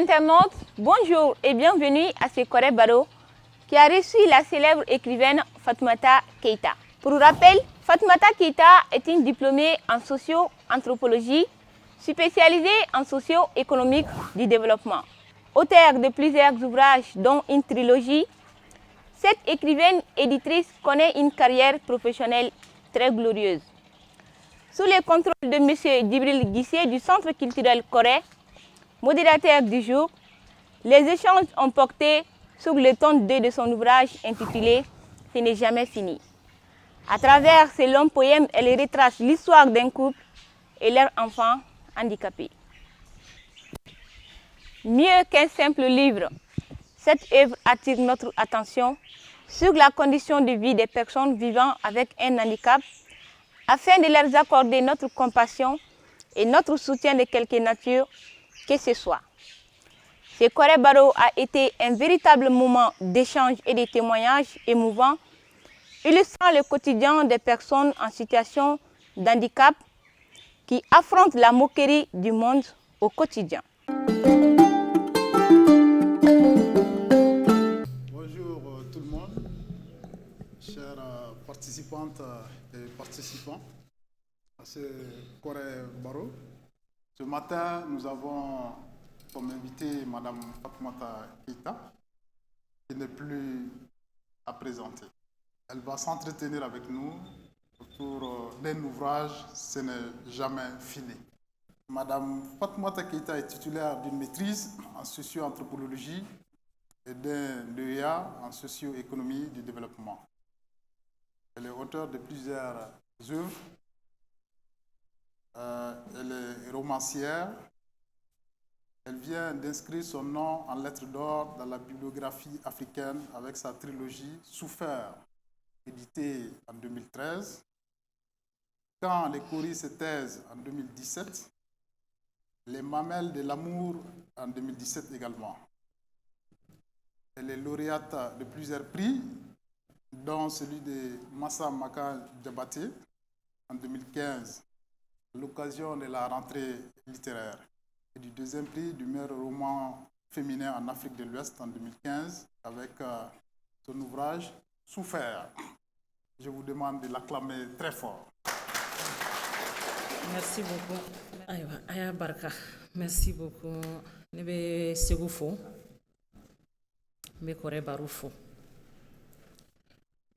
internautes, bonjour et bienvenue à ce Kore Baro qui a reçu la célèbre écrivaine Fatoumata Keïta. Pour rappel, Fatoumata Keïta est une diplômée en socio-anthropologie spécialisée en socio-économique du développement. Auteure de plusieurs ouvrages dont une trilogie, cette écrivaine éditrice connaît une carrière professionnelle très glorieuse. Sous le contrôle de M. Djibril Guissé du Centre culturel Corée, modérateur du jour, les échanges ont porté sur le tome 2 de son ouvrage intitulé « Ce n'est jamais fini ». À travers ces longs poèmes, elle retrace l'histoire d'un couple et leur enfant handicapé. Mieux qu'un simple livre, cette œuvre attire notre attention sur la condition de vie des personnes vivant avec un handicap afin de leur accorder notre compassion et notre soutien de quelque nature que ce soit. Ce Kore Baro a été un véritable moment d'échange et de témoignages émouvants, illustrant le quotidien des personnes en situation d'handicap qui affrontent la moquerie du monde au quotidien. Bonjour tout le monde, chères participantes et participants à ce Kore Baro. Ce matin, nous avons comme invité Mme Fatoumata Keïta, qui n'est plus à présenter. Elle va s'entretenir avec nous autour d'un ouvrage « Ce n'est jamais fini ». Mme Fatoumata Keïta est titulaire d'une maîtrise en socio-anthropologie et d'un DEA en socio-économie du développement. Elle est auteure de plusieurs œuvres. Elle est romancière. Elle vient d'inscrire son nom en lettres d'or dans la bibliographie africaine avec sa trilogie « Souffert », éditée en 2013. « Quand les Coris se taisent » en 2017. « Les mamelles de l'amour » en 2017 également. Elle est lauréate de plusieurs prix, dont celui de Massa Maka Diabaté en 2015, à l'occasion de la rentrée littéraire, et du deuxième prix du meilleur roman féminin en Afrique de l'Ouest en 2015, avec son ouvrage « Souffert ». Je vous demande de l'acclamer très fort. Merci beaucoup. Aya Barka. Merci beaucoup. Ne bɛ Segu fo. N bɛ Kore Baro fo.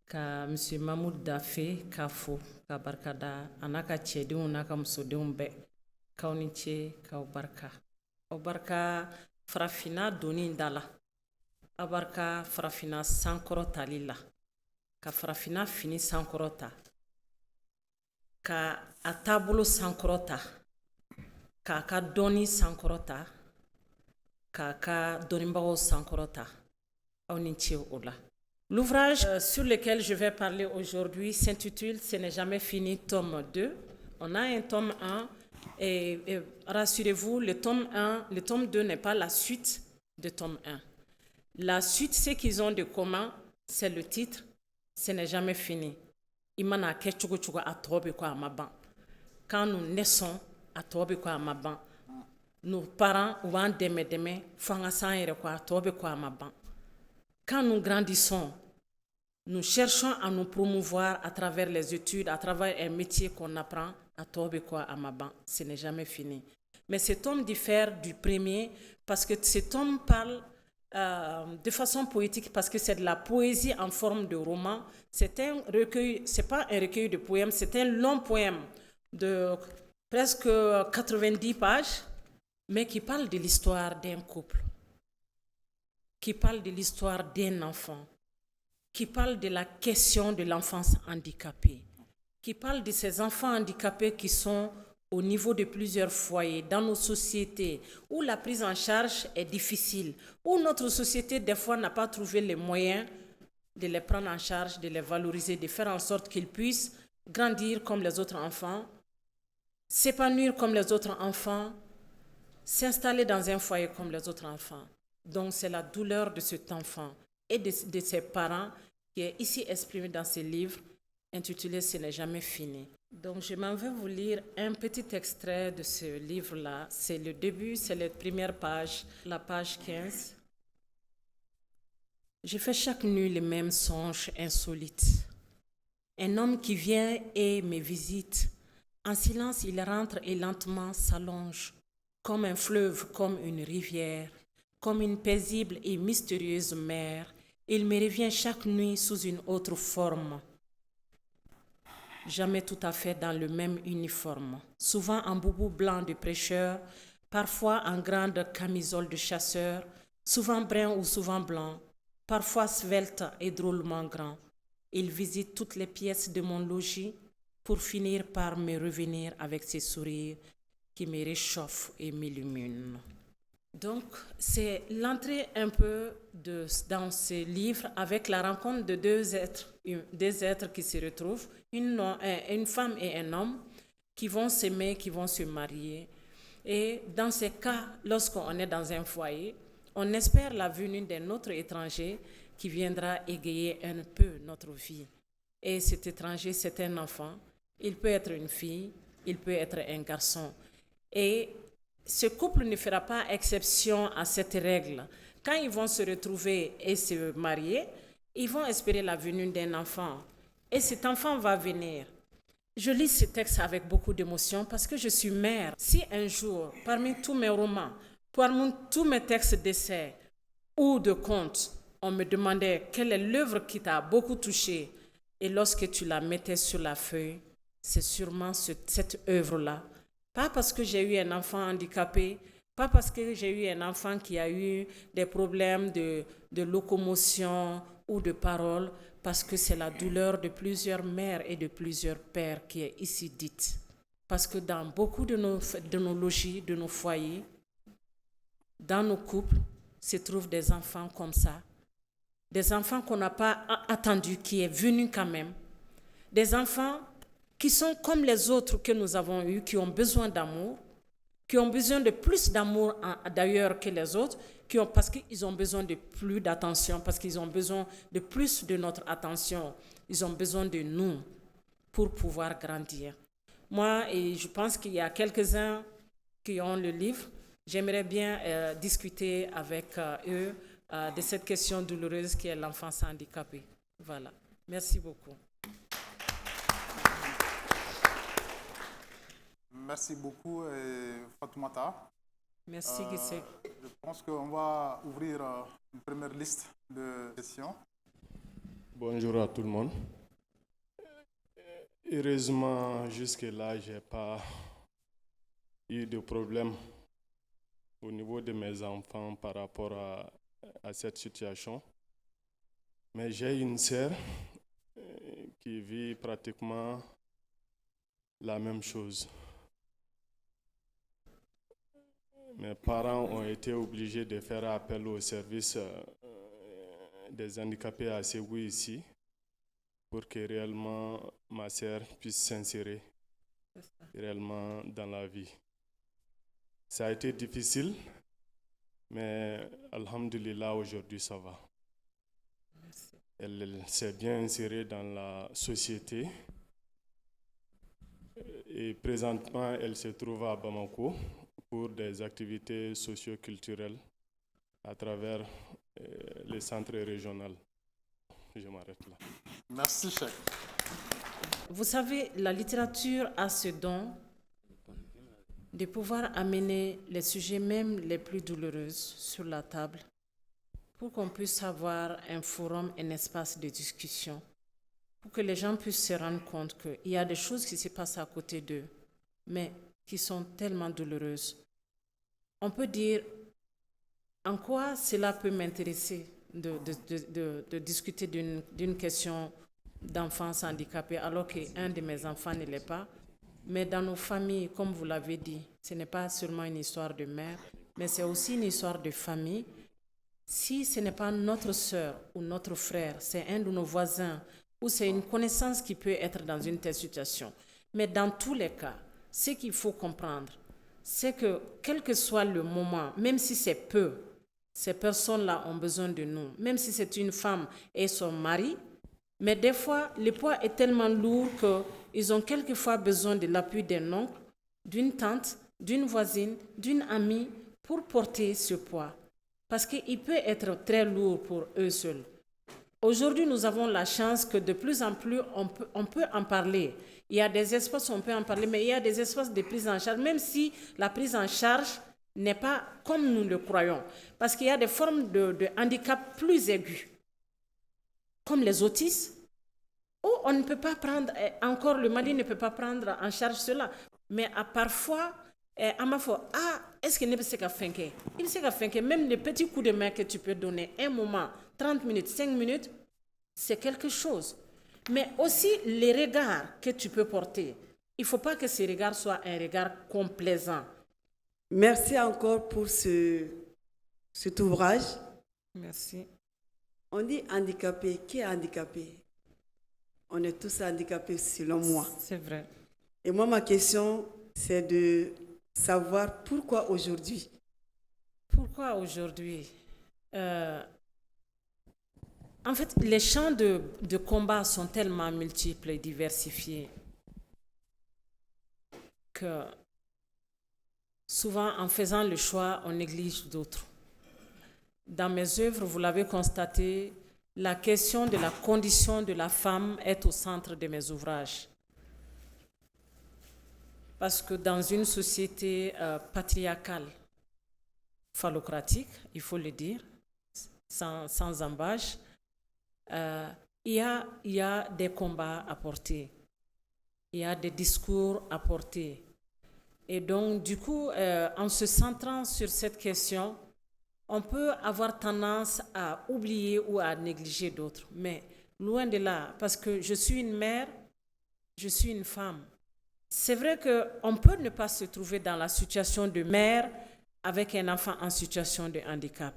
Ka M. Mahmoud Dafe k'a fo, ka barika da a n'a ka cɛdenw n'a ka musodenw bɛɛ. K'aw ni ce, k'aw barika. Aw barika farafina donni da la. Aw barika farafina sankɔrɔ tali la. Ka farafina fini sankɔrɔ ta. Ka a taabolo sankɔrɔ ta. K'a ka dɔnni sankɔrɔ ta. K'a ka dɔnnibagaw sankɔrɔ ta. Aw ni ce o la. L'ouvrage sur lequel je vais parler aujourd'hui s'intitule « Ce n'est jamais fini », tome 2. On a un tome 1 et rassurez-vous, le tome 2 n'est pas la suite de tome 1. La suite, ce qu'ils ont de commun, c'est le titre « Ce n'est jamais fini ». Imana ke chugo chugo a tɔ bɛ ko a ma ban. Quand nous naissons, a tɔ bɛ ko a ma ban. Nos parents ou b'an dɛmɛ fo an ka s'an yɛrɛ ko a tɔ bɛ ko a ma ban. Quand nous grandissons, nous cherchons à nous promouvoir à travers les études, à travers un métier qu'on apprend, à tobé quoi à ma ban. Ce n'est jamais fini. Mais cet tome diffère du premier parce que cet tome parle de façon poétique, parce que c'est de la poésie en forme de roman. C'est un recueil, c'est pas un recueil de poèmes, c'est un long poème de presque 90 pages, mais qui parle de l'histoire d'un couple, qui parle de l'histoire d'un enfant, qui parle de la question de l'enfance handicapée, qui parle de ces enfants handicapés qui sont au niveau de plusieurs foyers dans nos sociétés où la prise en charge est difficile, où notre société des fois n'a pas trouvé les moyens de les prendre en charge, de les valoriser, de faire en sorte qu'ils puissent grandir comme les autres enfants, s'épanouir comme les autres enfants, s'installer dans un foyer comme les autres enfants. Donc c'est la douleur de cet enfant et de ses parents qui est ici exprimée dans ce livre intitulé « Ce n'est jamais fini ». Donc, je m'en vais vous lire un petit extrait de ce livre-là. C'est le début, c'est la première page, la page 15. Je fais chaque nuit les mêmes songes insolites. Un homme qui vient et me visite. En silence, il rentre et lentement s'allonge, comme un fleuve, comme une rivière, comme une paisible et mystérieuse mer. Il me revient chaque nuit sous une autre forme. Jamais tout à fait dans le même uniforme, souvent en boubou blanc de prêcheur, parfois en grande camisole de chasseur, souvent brun ou souvent blanc, parfois svelte et drôlement grand. Il visite toutes les pièces de mon logis pour finir par me revenir avec ses sourires qui me réchauffent et m'illuminent. Donc, c'est l'entrée un peu dans ce livre avec la rencontre de deux êtres qui se retrouvent, une femme et un homme qui vont s'aimer, qui vont se marier. Et dans ces cas, lorsqu'on est dans un foyer, on espère la venue d'un autre étranger qui viendra égayer un peu notre vie. Et cet étranger, c'est un enfant. Il peut être une fille, il peut être un garçon. Et ce couple ne fera pas exception à cette règle. Quand ils vont se retrouver et se marier, ils vont espérer la venue d'un enfant. Et cet enfant va venir. Je lis ce texte avec beaucoup d'émotion parce que je suis mère. Si un jour, parmi tous mes romans, parmi tous mes textes d'essais ou de contes, on me demandait quelle est l'œuvre qui t'a beaucoup touché, et lorsque tu la mettais sur la feuille, c'est sûrement cette œuvre-là. Pas parce que j'ai eu un enfant handicapé, pas parce que j'ai eu un enfant qui a eu des problèmes de locomotion ou de parole, parce que c'est la douleur de plusieurs mères et de plusieurs pères qui est ici dite. Parce que dans beaucoup de nos logis, de nos foyers, dans nos couples, se trouvent des enfants comme ça. Des enfants qu'on n'a pas attendus, qui est venu quand même. Des enfants qui sont comme les autres que nous avons eus, qui ont besoin d'amour, qui ont besoin de plus d'amour d'ailleurs que les autres, parce qu'ils ont besoin de plus d'attention, parce qu'ils ont besoin de plus de notre attention. Ils ont besoin de nous pour pouvoir grandir. Moi, et je pense qu'il y a quelques-uns qui ont le livre, j'aimerais bien discuter avec eux de cette question douloureuse qui est l'enfance handicapée. Voilà. Merci beaucoup. Merci beaucoup, Fatoumata. Merci, Guissé. Je pense qu'on va ouvrir une première liste de questions. Bonjour à tout le monde. Heureusement, jusque-là, je n'ai pas eu de problème au niveau de mes enfants par rapport à cette situation. Mais j'ai une sœur qui vit pratiquement la même chose. Mes parents ont été obligés de faire appel au service des handicapés à Ségou ici pour que réellement ma sœur puisse s'insérer réellement dans la vie. Ça a été difficile, mais alhamdulillah, aujourd'hui ça va. Merci. Elle s'est bien insérée dans la société et présentement elle se trouve à Bamako pour des activités socio-culturelles à travers les centres régionaux. Je m'arrête là. Merci, Cheikh. Vous savez, la littérature a ce don de pouvoir amener les sujets même les plus douloureux sur la table pour qu'on puisse avoir un forum, un espace de discussion, pour que les gens puissent se rendre compte qu'il y a des choses qui se passent à côté d'eux, mais qui sont tellement douloureuses. On peut dire en quoi cela peut m'intéresser de discuter d'une question d'enfance handicapée alors qu'un de mes enfants ne l'est pas. Mais dans nos familles, comme vous l'avez dit, ce n'est pas seulement une histoire de mère, mais c'est aussi une histoire de famille. Si ce n'est pas notre sœur ou notre frère, c'est un de nos voisins ou c'est une connaissance qui peut être dans une telle situation. Mais dans tous les cas, ce qu'il faut comprendre, c'est que quel que soit le moment, même si c'est peu, ces personnes-là ont besoin de nous. Même si c'est une femme et son mari, Mais des fois, le poids est tellement lourd qu'ils ont quelquefois besoin de l'appui d'un oncle, d'une tante, d'une voisine, d'une amie pour porter ce poids. Parce qu'il peut être très lourd pour eux seuls. Aujourd'hui, nous avons la chance que de plus en plus, on peut en parler. Il y a des espaces où on peut en parler, mais il y a des espaces de prise en charge, même si la prise en charge n'est pas comme nous le croyons. Parce qu'il y a des formes de handicap plus aigus, comme les autismes, où on ne peut pas prendre, encore le Mali ne peut pas prendre en charge cela. Mais parfois, est-ce qu'il ne peut pas faire? Il sait faire. Même les petits coups de main que tu peux donner, un moment, 30 minutes, 5 minutes, c'est quelque chose. Mais aussi les regards que tu peux porter. Il ne faut pas que ces regards soient un regard complaisant. Merci encore pour cet ouvrage. Merci. On dit handicapé. Qui est handicapé? On est tous handicapés selon moi. C'est vrai. Et moi, ma question, c'est de savoir pourquoi aujourd'hui. Pourquoi aujourd'hui? En fait, les champs de combat sont tellement multiples et diversifiés que souvent, en faisant le choix, on néglige d'autres. Dans mes œuvres, vous l'avez constaté, la question de la condition de la femme est au centre de mes ouvrages. Parce que dans une société patriarcale, phallocratique, il faut le dire, sans embâche, il y a des combats à porter, il y a des discours à porter. Et donc, du coup, en se centrant sur cette question, on peut avoir tendance à oublier ou à négliger d'autres. Mais loin de là, parce que je suis une mère, je suis une femme. C'est vrai qu'on peut ne pas se trouver dans la situation de mère avec un enfant en situation de handicap.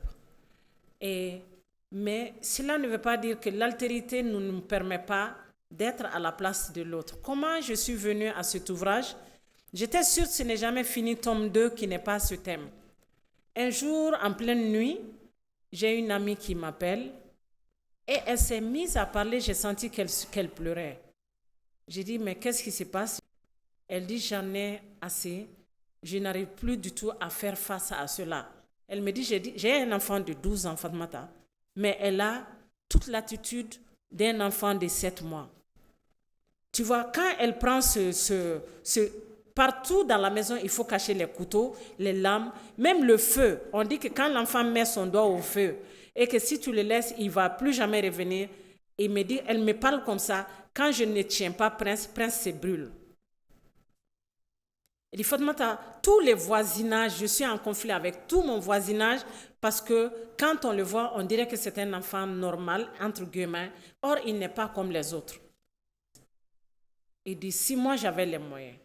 Mais cela ne veut pas dire que l'altérité ne nous permet pas d'être à la place de l'autre. Comment je suis venue à cet ouvrage? J'étais sûre que ce n'est jamais fini, tome 2, qui n'est pas ce thème. Un jour, en pleine nuit, j'ai une amie qui m'appelle et elle s'est mise à parler. J'ai senti qu'elle pleurait. J'ai dit, mais qu'est-ce qui se passe? Elle dit, j'en ai assez. Je n'arrive plus du tout à faire face à cela. Elle me dit, j'ai un enfant de 12 ans, Fatmata, mais elle a toute l'attitude d'un enfant de 7 mois. Tu vois, quand elle prend partout dans la maison, il faut cacher les couteaux, les lames, même le feu. On dit que quand l'enfant met son doigt au feu et que si tu le laisses, il ne va plus jamais revenir. Elle me parle comme ça, quand je ne tiens pas Prince se brûle. Elle dit, Fatmata, tous les voisinages, je suis en conflit avec tout mon voisinage parce que quand on le voit, on dirait que c'est un enfant normal, entre guillemets. Or, il n'est pas comme les autres. Il dit, si moi j'avais les moyens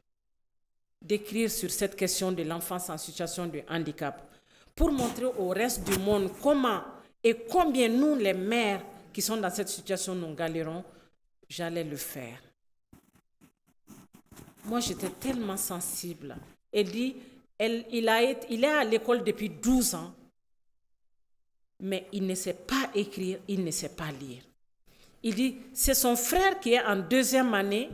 d'écrire sur cette question de l'enfance en situation de handicap pour montrer au reste du monde comment et combien nous, les mères qui sont dans cette situation, nous galérons, j'allais le faire. Moi, j'étais tellement sensible. Elle dit, il est à l'école depuis 12 ans, mais il ne sait pas écrire, il ne sait pas lire. Il dit, c'est son frère qui est en 2e année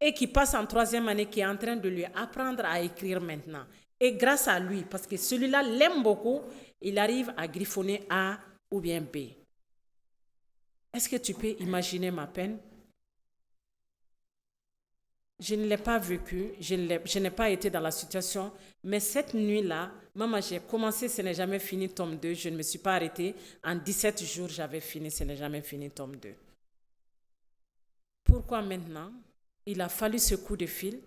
et qui passe en 3e année, qui est en train de lui apprendre à écrire maintenant. Et grâce à lui, parce que celui-là l'aime beaucoup, il arrive à griffonner A ou bien B. Est-ce que tu peux imaginer ma peine? Je ne l'ai pas vécu, je n'ai pas été dans la situation, mais cette nuit-là, maman, j'ai commencé, ce n'est jamais fini, tome 2, je ne me suis pas arrêtée. En 17 jours, j'avais fini, ce n'est jamais fini, tome 2. Pourquoi maintenant? Il a fallu ce coup de fil,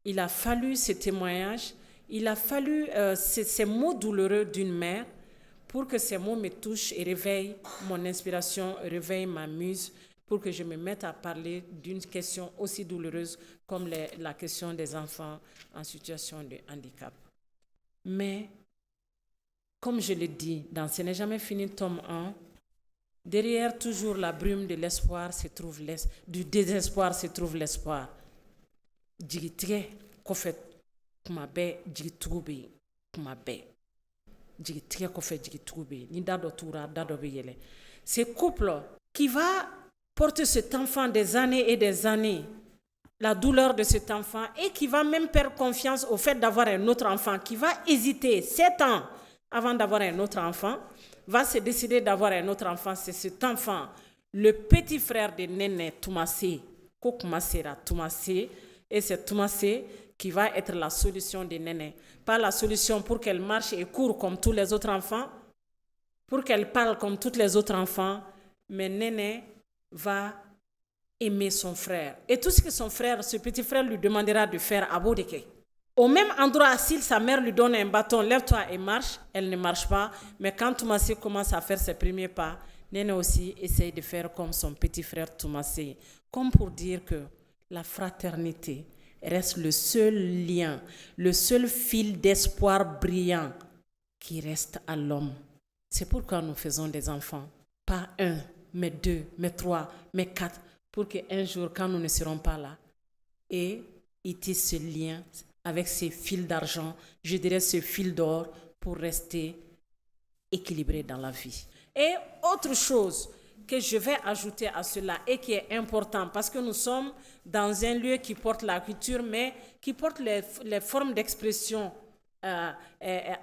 il a fallu ce témoignage, il a fallu ces mots douloureux d'une mère pour que ces mots me touchent et réveillent mon inspiration, réveillent ma muse, pour que je me mette à parler d'une question aussi douloureuse comme la question des enfants en situation de handicap. Mais, comme je l'ai dit, dans Ce n'est jamais fini, tome 1, derrière toujours la brume de l'espoir du désespoir se trouve l'espoir. Jigitige kofet kuma bɛɛ jigitugu bɛ yen kuma bɛɛ jigitige kofet jigitugu bɛ yen ni da dɔ tuura da dɔ bɛ yɛlɛ. Ce couple qui va porte cet enfant des années et des années, la douleur de cet enfant, et qui va même perdre confiance au fait d'avoir un autre enfant, qui va hésiter 7 ans avant d'avoir un autre enfant, va se décider d'avoir un autre enfant. C'est cet enfant, le petit frère de Néné Toumassé, Kokmasera Toumassé, et c'est Toumassé qui va être la solution de Néné. Pas la solution pour qu'elle marche et court comme tous les autres enfants, pour qu'elle parle comme tous les autres enfants, mais Néné va aimer son frère. Et tout ce que son frère, ce petit frère, lui demandera de faire à Bodeke. Au même endroit, si sa mère lui donne un bâton, lève-toi et marche, elle ne marche pas. Mais quand Toumassé commence à faire ses premiers pas, Néné aussi essaye de faire comme son petit frère Toumassé. Comme pour dire que la fraternité reste le seul lien, le seul fil d'espoir brillant qui reste à l'homme. C'est pourquoi nous faisons des enfants. Pas 1, mais 2, mais 3, mais 4. Pour qu'un jour, quand nous ne serons pas là, et il tisse ce lien avec ces fils d'argent, je dirais ce fil d'or, pour rester équilibré dans la vie. Et autre chose que je vais ajouter à cela et qui est important, parce que nous sommes dans un lieu qui porte la culture, mais qui porte les formes d'expression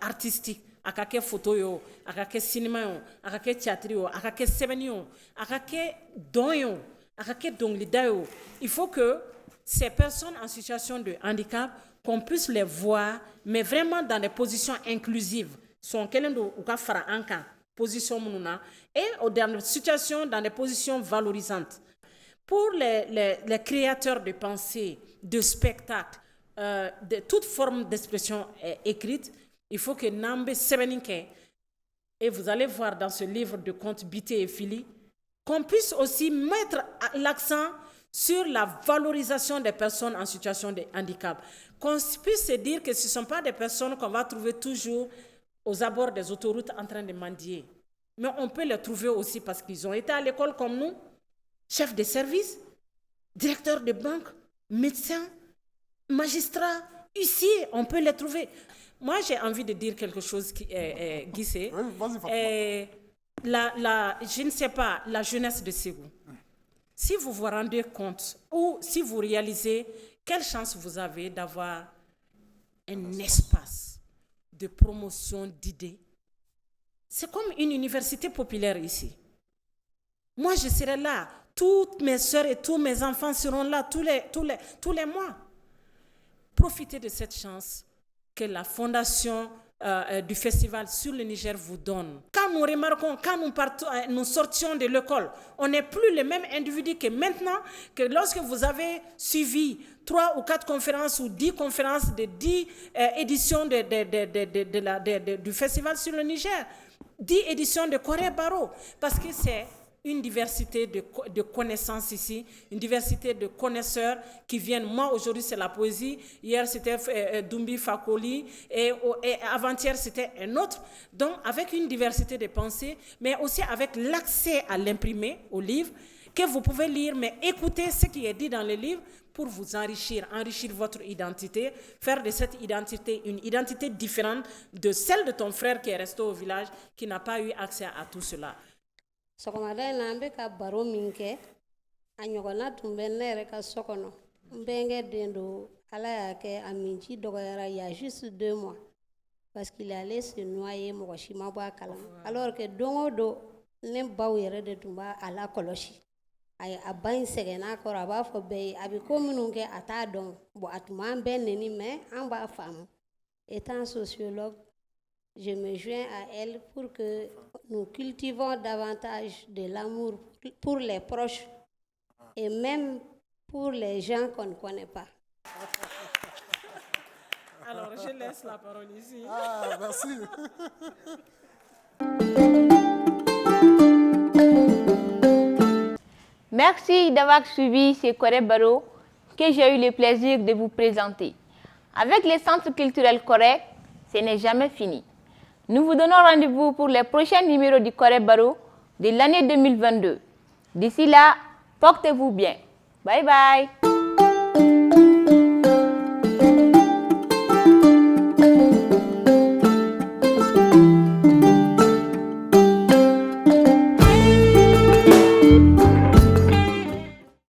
artistique. Akake photo yo, akake cinéma yo, akake théâtre yo, akake semaine yo, akake don yo, akake donglida yo. Il faut que ces personnes en situation de handicap, qu'on puisse les voir, mais vraiment dans des positions inclusives. Son kelendo uka fara anka position mununa, et dans des situations, dans des positions valorisantes. Pour les créateurs de pensée, de spectacles, de toute forme d'expression écrite, il faut que Nambe Sebeninke, et vous allez voir dans ce livre de contes Bité et Fili, qu'on puisse aussi mettre l'accent sur la valorisation des personnes en situation de handicap. Qu'on puisse se dire que ce ne sont pas des personnes qu'on va trouver toujours aux abords des autoroutes en train de mendier. Mais on peut les trouver aussi parce qu'ils ont été à l'école comme nous, chefs de service, directeurs de banque, médecins, magistrats, huissiers, on peut les trouver. Moi, j'ai envie de dire quelque chose, Guissé. Oui, vas-y, je ne sais pas, la jeunesse de Ségou. Si vous vous rendez compte ou si vous réalisez quelle chance vous avez d'avoir un espace de promotion d'idées, c'est comme une université populaire ici. Moi, je serai là. Toutes mes soeurs et tous mes enfants seront là tous les mois. Profitez de cette chance que la fondation du festival sur le Niger vous donne. Quand nous remarquons, quand nous sortions de l'école, on n'est plus le même individu que maintenant, que lorsque vous avez suivi 3 ou 4 conférences ou 10 conférences de 10 éditions du festival sur le Niger, 10 éditions de Corée Barreau, parce que c'est une diversité de connaissances ici, une diversité de connaisseurs qui viennent. Moi, aujourd'hui, c'est la poésie. Hier, c'était Dumbi Fakoli. Et avant-hier, c'était un autre. Donc, avec une diversité de pensées, mais aussi avec l'accès à l'imprimé, au livre, que vous pouvez lire, mais écoutez ce qui est dit dans les livres pour vous enrichir votre identité, faire de cette identité une identité différente de celle de ton frère qui est resté au village, qui n'a pas eu accès à tout cela. Sɔgɔmada in na an bɛ ka baro min kɛ a ɲɔgɔnna tun bɛ ne yɛrɛ ka so kɔnɔ n bɛnkɛ den don ala y'a kɛ a minji dɔgɔyara il y a juste 2 mois parce qu'il est allé se noyer mɔgɔ si ma bɔ a kalama alors que don o don ne baw yɛrɛ de tun b'a a lakɔlɔsi a ba in sɛgɛnna a kɔrɔ a b'a fɔ bɛɛ ye a bɛ ko minnu kɛ a t'a dɔn bon a tun b'an bɛɛ neni mais an b'a faamu étant sociologue. Je me joins à elle pour que nous cultivons davantage de l'amour pour les proches et même pour les gens qu'on ne connaît pas. Alors, je laisse la parole ici. Ah, merci. Merci d'avoir suivi ce Corée Barreau que j'ai eu le plaisir de vous présenter. Avec les centres culturels Corée, ce n'est jamais fini. Nous vous donnons rendez-vous pour les prochains numéros du Corée Barreau de l'année 2022. D'ici là, portez-vous bien. Bye bye.